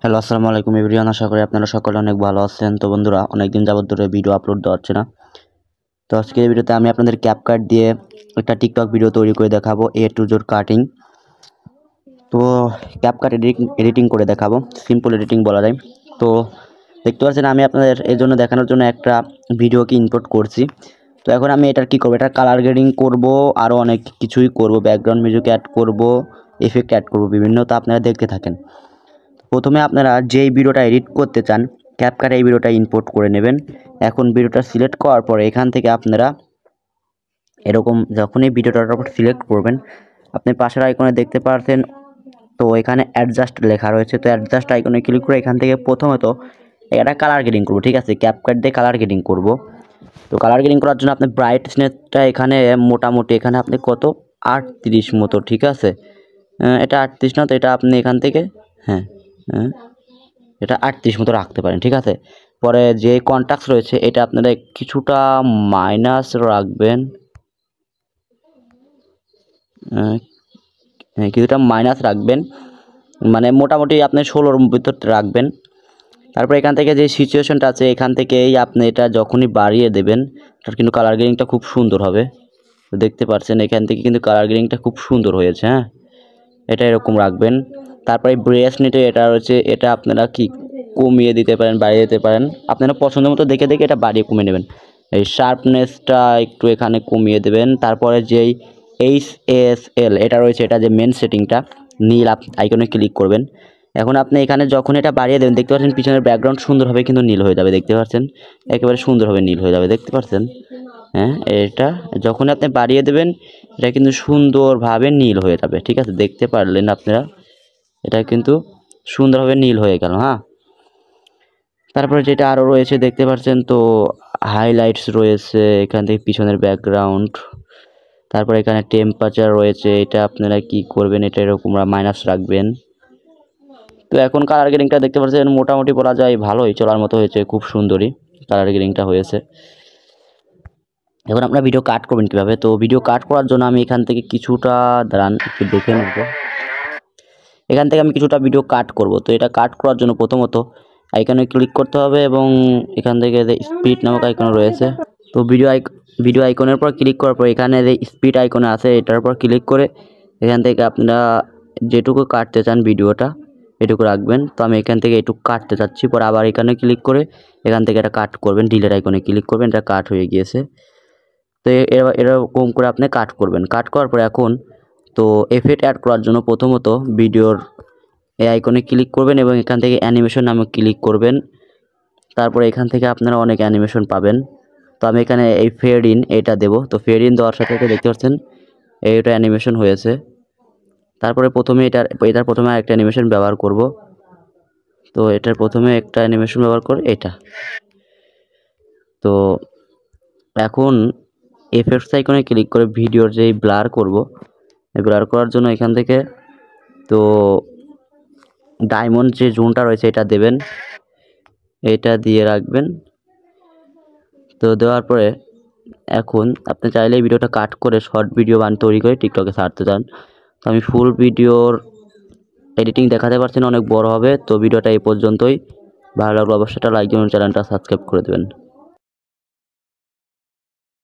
Hello, আসসালামু আলাইকুম everyone. আশা করি আপনারা সকলে অনেক ভালো আছেন। তো বন্ধুরা, অনেকদিন যাবত ধরে ভিডিও আপলোড দেওয়া হচ্ছে না। তো আজকে এই ভিডিওতে আমি আপনাদের ক্যাপকাট দিয়ে একটা টিকটক ভিডিও তৈরি করে দেখাবো, এ টু জেড কাটিং। তো ক্যাপকাট এডিটিং করে দেখাবো, সিম্পল এডিটিং বলা যায়। তো দেখতে পাচ্ছেন আমি আপনাদের এর জন্য দেখানোর জন্য একটা ভিডিওকে ইম্পোর্ট করছি। তো এখন আমি এটার কী করবো, এটার কালার গ্রেডিং করব, আরও অনেক কিছুই করব, ব্যাকগ্রাউন্ড মিউজিক অ্যাড করব, এফেক্ট অ্যাড করব বিভিন্ন। তো আপনারা দেখতে থাকেন। প্রথমে আপনারা যেই ভিডিওটা এডিট করতে চান ক্যাপকাটে এই ভিডিওটা ইম্পোর্ট করে নেবেন। এখন ভিডিওটা সিলেক্ট করার পরে এখান থেকে আপনারা এরকম যখন এই ভিডিওটার উপর সিলেক্ট করবেন, আপনি পাশের আইকনে দেখতে পাচ্ছেন, তো এখানে অ্যাডজাস্ট লেখা রয়েছে। তো অ্যাডজাস্ট আইকনে ক্লিক করে এখান থেকে প্রথমত এটা কালার গ্রেডিং করব। ঠিক আছে, ক্যাপকাট দিয়ে কালার গ্রেডিং করব। তো কালার গ্রেডিং করার জন্য আপনি ব্রাইটনেসটা এখানে মোটামুটি এখানে আপনি কত 38 মতো। ঠিক আছে, এটা 38 না, তো এটা আপনি এখান থেকে হ্যাঁ এটা 38 মতো রাখতে পারেন। ঠিক আছে, পরে যে কন্ট্রাস্ট রয়েছে এটা আপনারা কিছুটা মাইনাস রাখবেন, কিছুটা মাইনাস রাখবেন, মানে মোটামুটি আপনি 16-র ভিতর রাখবেন। তারপর এখান থেকে যে সিচুয়েশনটা আছে এখান থেকেই আপনি এটা যখনই বাড়িয়ে দেবেন তার কিন্তু কালার গ্রেডিংটা খুব সুন্দর হবে। তো দেখতে পাচ্ছেন এখান থেকে কিন্তু কালার গ্রেডিংটা খুব সুন্দর হয়েছে। হ্যাঁ, এটা এরকম রাখবেন। তারপরে ব্রাইটনেসটা এটা রয়েছে, এটা আপনারা কি কমিয়ে দিতে পারেন, বাড়িয়ে দিতে পারেন, আপনারা পছন্দ মতো দেখে দেখে এটা বাড়িয়ে কমিয়ে নেবেন। এই শার্পনেসটা একটু এখানে কমিয়ে দেবেন। তারপরে যেই HSL এটা রয়েছে, এটা যে মেন সেটিংটা নীল আইকনে ক্লিক করবেন। এখন আপনি এখানে যখন এটা বাড়িয়ে দেবেন দেখতে পাচ্ছেন পিছনের ব্যাকগ্রাউন্ড সুন্দর হবে কিন্তু নীল হয়ে যাবে। দেখতে পাচ্ছেন একেবারে সুন্দরভাবে নীল হয়ে যাবে, দেখতে পাচ্ছেন। হ্যাঁ, এটা যখন আপনি বাড়িয়ে দেবেন এটা কিন্তু সুন্দরভাবে নীল হয়ে যাবে। ঠিক আছে, দেখতে পারলেন আপনারা, এটা কিন্তু সুন্দরভাবে নীল হয়ে গেল। হ্যাঁ, তারপরে যেটা আরও রয়েছে দেখতে পাচ্ছেন, তো হাইলাইটস রয়েছে এখান থেকে পিছনের ব্যাকগ্রাউন্ড। তারপরে এখানে টেম্পারেচার রয়েছে, এটা আপনারা কি করবেন, এটা এরকম মাইনাস রাখবেন। তো এখন কালার গ্রেডিংটা দেখতে পাচ্ছেন মোটামুটি বলা যায় ভালোই চলার মতো হয়েছে, খুব সুন্দরই কালার গ্রেডিংটা হয়েছে। এখন আপনারা ভিডিও কাট করবেন কীভাবে, তো ভিডিও কাট করার জন্য আমি এখান থেকে কিছুটা দাঁড়ান একটু দেখে নেব। এখান থেকে আমি কিছুটা ভিডিও কাট করব। তো এটা কাট করার জন্য প্রথমত আইকনে ক্লিক করতে হবে এবং এখান থেকে যে স্পিড নামক আইকন রয়েছে, তো ভিডিও আইকনের পর ক্লিক করার পর এখানে যে স্পিড আইকনে আছে এটার উপর ক্লিক করে এখান থেকে আপনারা যেটুকু কাটতে চান ভিডিওটা এটুকু রাখবেন। তো আমি এখান থেকে এটুকু কাটতে চাচ্ছি, পরে আবার এখানে ক্লিক করে এখান থেকে এটা কাট করবেন, ডিলেট আইকনে ক্লিক করবেন, এটা কাট হয়ে গিয়েছে। তো এরকম করে আপনি কাট করবেন। কাট করার পর এখন তো এফেক্ট অ্যাড করার জন্য প্রথমত ভিডিওর এই আইকনে ক্লিক করবেন এবং এখান থেকে অ্যানিমেশন নামে ক্লিক করবেন। তারপরে এখান থেকে আপনারা অনেক অ্যানিমেশন পাবেন। তো আমি এখানে এই ফেড ইন এটা দেব। তো ফেড ইন দেওয়ার সাথে সাথে দেখতে পাচ্ছেন এইটা অ্যানিমেশন হয়েছে। তারপরে প্রথমে এটার প্রথমে আরেকটা অ্যানিমেশন ব্যবহার করব। তো এটার প্রথমে একটা অ্যানিমেশন ব্যবহার করে এটা। তো এখন এফেক্টস আইকনে ক্লিক করে ভিডিওর যেই ব্লার করব, এই ব্লার করার জন্য এখান থেকে তো ডায়মন্ড যে জোনটা রয়েছে এটা দেবেন, এটা দিয়ে রাখবেন। তো দেওয়ার পরে এখন আপনি চাইলে এই ভিডিওটা কাট করে শর্ট ভিডিও তৈরি করে টিকটকে ছাড়তে চান। তো আমি ফুল ভিডিওর এডিটিং দেখাতে পারছি না, অনেক বড় হবে। তো ভিডিওটা এই পর্যন্তই। ভালো লাগলে অবশ্যই একটা লাইক দিবেন, চ্যানেলটা সাবস্ক্রাইব করে দেবেন।